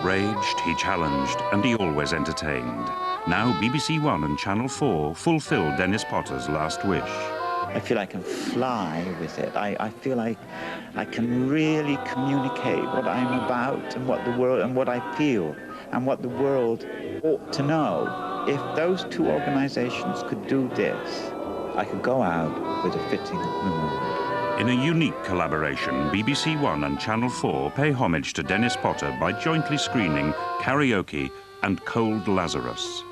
outraged, he challenged, and he always entertained. Now BBC1 and Channel 4 fulfil Dennis Potter's last wish. I feel I can fly with it. I feel like I can really communicate what I'm about and what the world and what I feel and what the world ought to know. If those two organisations could do this, I could go out with a fitting reward. In a unique collaboration, BBC1 and Channel 4 pay homage to Dennis Potter by jointly screening Karaoke and Cold Lazarus.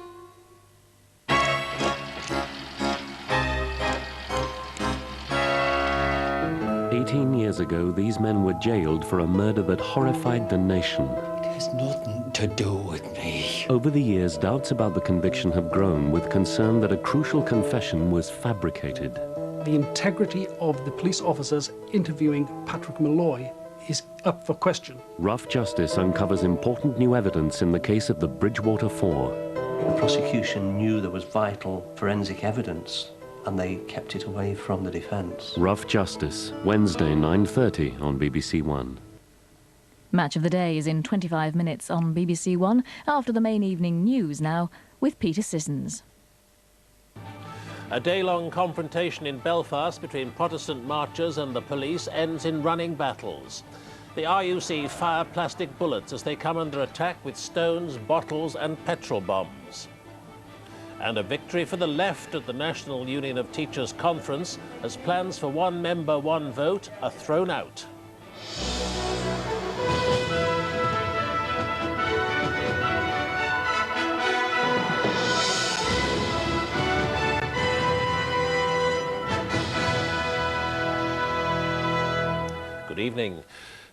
18 years ago, these men were jailed for a murder that horrified the nation. It has nothing to do with me. Over the years, doubts about the conviction have grown, with concern that a crucial confession was fabricated. The integrity of the police officers interviewing Patrick Malloy is up for question. Rough Justice uncovers important new evidence in the case of the Bridgewater Four. The prosecution knew there was vital forensic evidence, and they kept it away from the defence. Rough Justice, Wednesday, 9:30 on BBC1. Match of the Day is in 25 minutes on BBC1, after the main evening news now, with Peter Sissons. A day-long confrontation in Belfast between Protestant marchers and the police ends in running battles. The RUC fire plastic bullets as they come under attack with stones, bottles and petrol bombs. And a victory for the left at the National Union of Teachers Conference as plans for one member, one vote are thrown out. Good evening.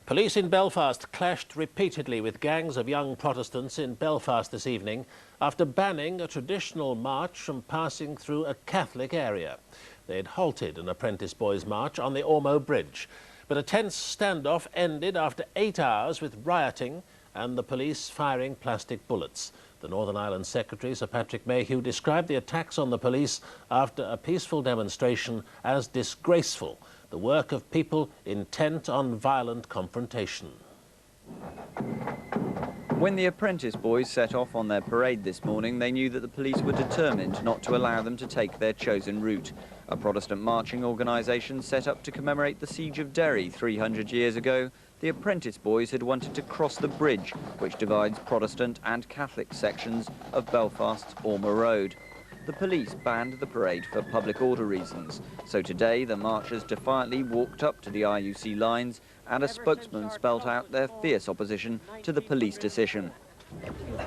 Police in Belfast clashed repeatedly with gangs of young Protestants in Belfast this evening after banning a traditional march from passing through a Catholic area. They had halted an apprentice boys' march on the Ormeau Bridge, but a tense standoff ended after 8 hours with rioting and the police firing plastic bullets. The Northern Ireland Secretary, Sir Patrick Mayhew, described the attacks on the police after a peaceful demonstration as disgraceful, the work of people intent on violent confrontation. When the apprentice boys set off on their parade this morning, they knew that the police were determined not to allow them to take their chosen route. A Protestant marching organisation set up to commemorate the siege of Derry 300 years ago, the apprentice boys had wanted to cross the bridge which divides Protestant and Catholic sections of Belfast's Ormeau Road. The police banned the parade for public order reasons, so today the marchers defiantly walked up to the RUC lines and a spokesman spelt out their fierce opposition to the police decision.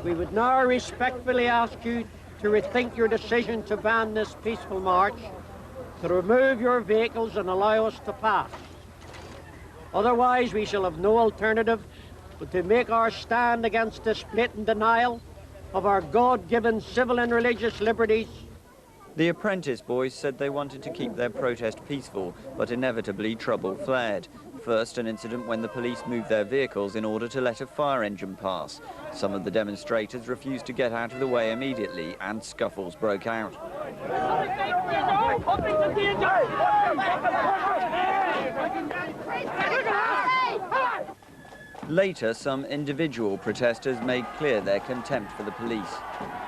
We would now respectfully ask you to rethink your decision to ban this peaceful march, to remove your vehicles and allow us to pass. Otherwise, we shall have no alternative but to make our stand against this blatant denial of our God-given civil and religious liberties. The apprentice boys said they wanted to keep their protest peaceful, but inevitably trouble flared. First, an incident when the police moved their vehicles in order to let a fire engine pass. Some of the demonstrators refused to get out of the way immediately, and scuffles broke out. Later, some individual protesters made clear their contempt for the police.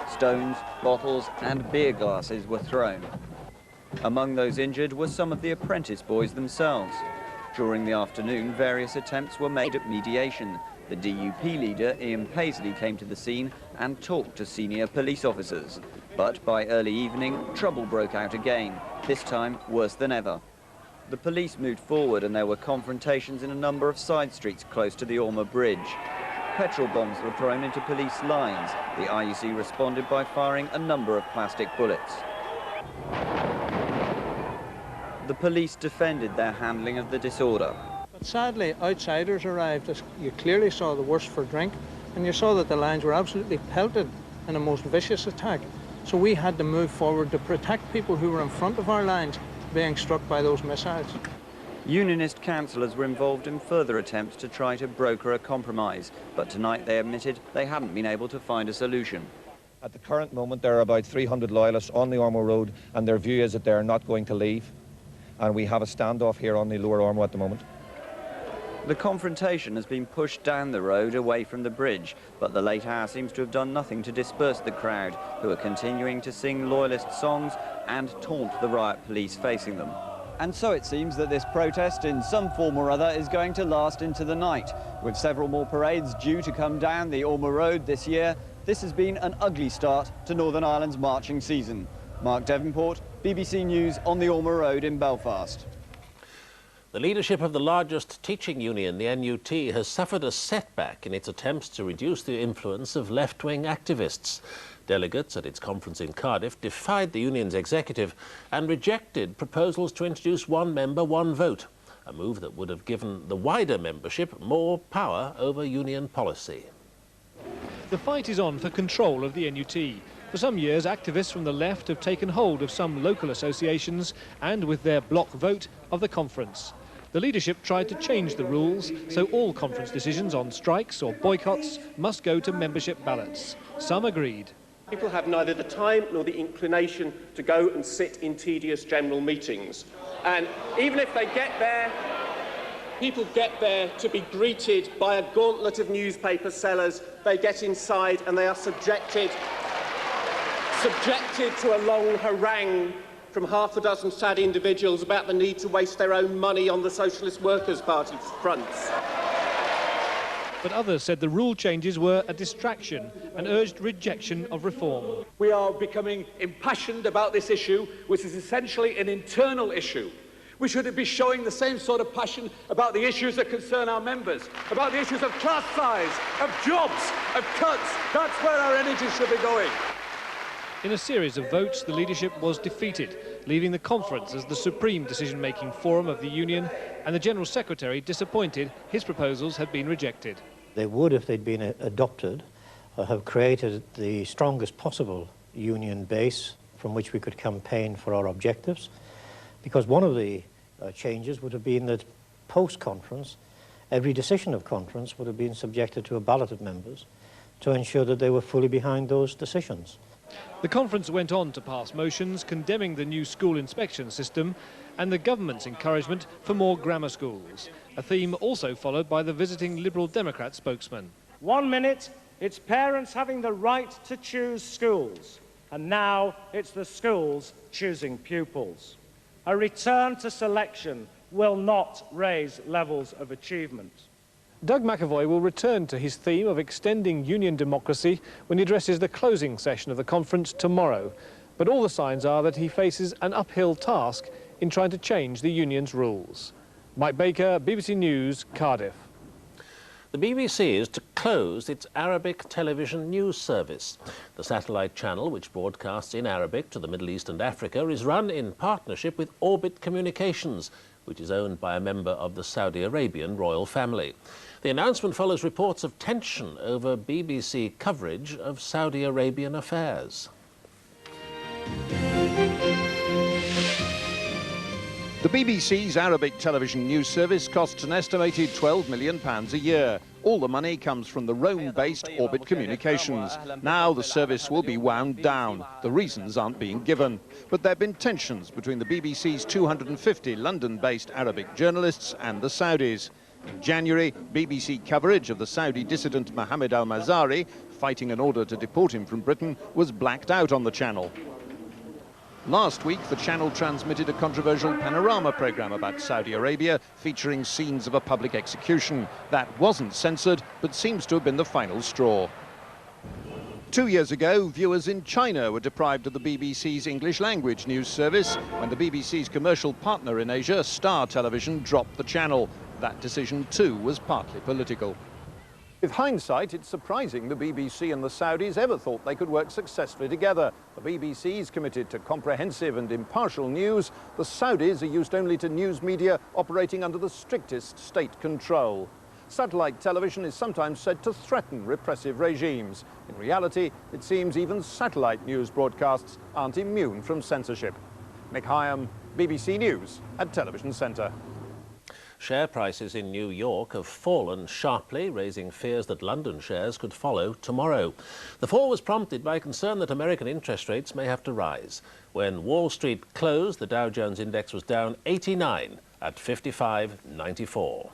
Stones, bottles and beer glasses were thrown. Among those injured were some of the apprentice boys themselves. During the afternoon, various attempts were made at mediation. The DUP leader, Ian Paisley, came to the scene and talked to senior police officers. But by early evening, trouble broke out again, this time worse than ever. The police moved forward and there were confrontations in a number of side streets close to the Ormeau Bridge. Petrol bombs were thrown into police lines. The RUC responded by firing a number of plastic bullets. The police defended their handling of the disorder. But sadly, outsiders arrived. You clearly saw the worse for drink, and you saw that the lines were absolutely pelted in a most vicious attack. So we had to move forward to protect people who were in front of our lines being struck by those missiles. Unionist councillors were involved in further attempts to try to broker a compromise, but tonight they admitted they hadn't been able to find a solution. At the current moment, there are about 300 loyalists on the Ormeau Road, and their view is that they're not going to leave. And we have a standoff here on the Lower Ormeau at the moment. The confrontation has been pushed down the road away from the bridge, but the late hour seems to have done nothing to disperse the crowd, who are continuing to sing loyalist songs and taunt the riot police facing them. And so it seems that this protest, in some form or other, is going to last into the night. With several more parades due to come down the Ormer Road this year, this has been an ugly start to Northern Ireland's marching season. Mark Devonport, BBC News on the Ormer Road in Belfast. The leadership of the largest teaching union, the NUT, has suffered a setback in its attempts to reduce the influence of left-wing activists. Delegates at its conference in Cardiff defied the union's executive and rejected proposals to introduce one member, one vote, a move that would have given the wider membership more power over union policy. The fight is on for control of the NUT. For some years, activists from the left have taken hold of some local associations and, with their block vote, of the conference. The leadership tried to change the rules, so all conference decisions on strikes or boycotts must go to membership ballots. Some agreed. People have neither the time nor the inclination to go and sit in tedious general meetings. And even if they get there, people get there to be greeted by a gauntlet of newspaper sellers. They get inside and they are subjected to a long harangue from half a dozen sad individuals about the need to waste their own money on the Socialist Workers' Party fronts. But others said the rule changes were a distraction and urged rejection of reform. We are becoming impassioned about this issue, which is essentially an internal issue. We should be showing the same sort of passion about the issues that concern our members, about the issues of class size, of jobs, of cuts. That's where our energy should be going. In a series of votes, the leadership was defeated, leaving the conference as the supreme decision-making forum of the union, and the General Secretary disappointed his proposals had been rejected. They would, if they'd been adopted, have created the strongest possible union base from which we could campaign for our objectives, because one of the changes would have been that post-conference, every decision of conference would have been subjected to a ballot of members to ensure that they were fully behind those decisions. The conference went on to pass motions condemning the new school inspection system and the government's encouragement for more grammar schools, a theme also followed by the visiting Liberal Democrat spokesman. 1 minute, it's parents having the right to choose schools, and now it's the schools choosing pupils. A return to selection will not raise levels of achievement. Doug McAvoy will return to his theme of extending union democracy when he addresses the closing session of the conference tomorrow. But all the signs are that he faces an uphill task in trying to change the union's rules. Mike Baker, BBC News, Cardiff. The BBC is to close its Arabic television news service. The satellite channel, which broadcasts in Arabic to the Middle East and Africa, is run in partnership with Orbit Communications, which is owned by a member of the Saudi Arabian royal family. The announcement follows reports of tension over BBC coverage of Saudi Arabian affairs. The BBC's Arabic television news service costs an estimated £12 million a year. All the money comes from the Rome-based Orbit Communications. Now the service will be wound down. The reasons aren't being given. But there have been tensions between the BBC's 250 London-based Arabic journalists and the Saudis. In January, BBC coverage of the Saudi dissident Mohammed al-Mazari, fighting an order to deport him from Britain, was blacked out on the channel. Last week, the channel transmitted a controversial panorama programme about Saudi Arabia, featuring scenes of a public execution. That wasn't censored, but seems to have been the final straw. 2 years ago, viewers in China were deprived of the BBC's English language news service when the BBC's commercial partner in Asia, Star Television, dropped the channel. That decision, too, was partly political. With hindsight, it's surprising the BBC and the Saudis ever thought they could work successfully together. The BBC is committed to comprehensive and impartial news. The Saudis are used only to news media operating under the strictest state control. Satellite television is sometimes said to threaten repressive regimes. In reality, it seems even satellite news broadcasts aren't immune from censorship. Nick Hyam, BBC News at Television Centre. Share prices in New York have fallen sharply, raising fears that London shares could follow tomorrow. The fall was prompted by concern that American interest rates may have to rise. When Wall Street closed, the Dow Jones index was down 89 at 55.94.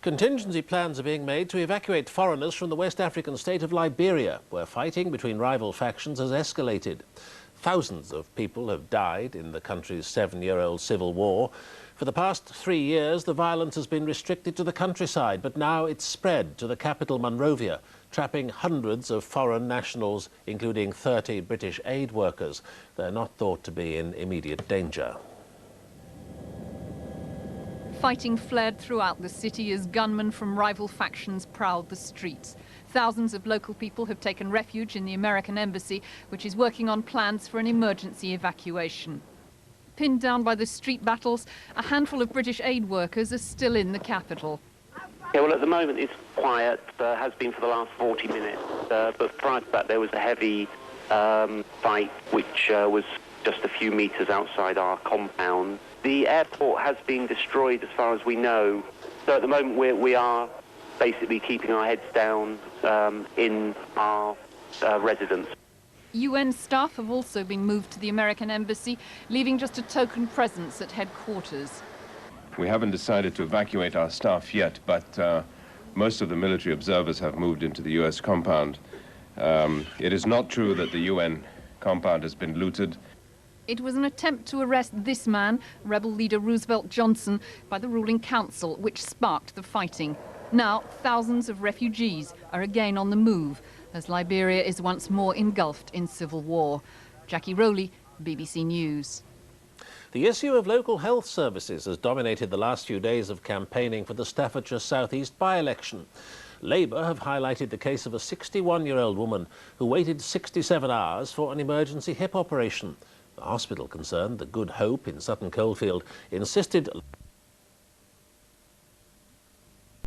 Contingency plans are being made to evacuate foreigners from the West African state of Liberia, where fighting between rival factions has escalated. Thousands of people have died in the country's 7-year-old civil war. For the past 3 years, the violence has been restricted to the countryside, but now it's spread to the capital, Monrovia, trapping hundreds of foreign nationals, including 30 British aid workers. They're not thought to be in immediate danger. Fighting flared throughout the city as gunmen from rival factions prowled the streets. Thousands of local people have taken refuge in the American embassy, which is working on plans for an emergency evacuation. Pinned down by the street battles, a handful of British aid workers are still in the capital. Yeah, well, at the moment it's quiet, has been for the last 40 minutes, but prior to that there was a heavy fight which was just a few metres outside our compound. The airport has been destroyed as far as we know, so at the moment we are basically keeping our heads down in our residence. UN staff have also been moved to the American embassy, leaving just a token presence at headquarters. We haven't decided to evacuate our staff yet, but most of the military observers have moved into the US compound. It is not true that the UN compound has been looted. It was an attempt to arrest this man, rebel leader Roosevelt Johnson, by the ruling council, which sparked the fighting. Now, thousands of refugees are again on the move, as Liberia is once more engulfed in civil war. Jackie Rowley, BBC News. The issue of local health services has dominated the last few days of campaigning for the Staffordshire South-East by-election. Labour have highlighted the case of a 61-year-old woman who waited 67 hours for an emergency hip operation. The hospital concerned, the Good Hope in Sutton Coldfield, insisted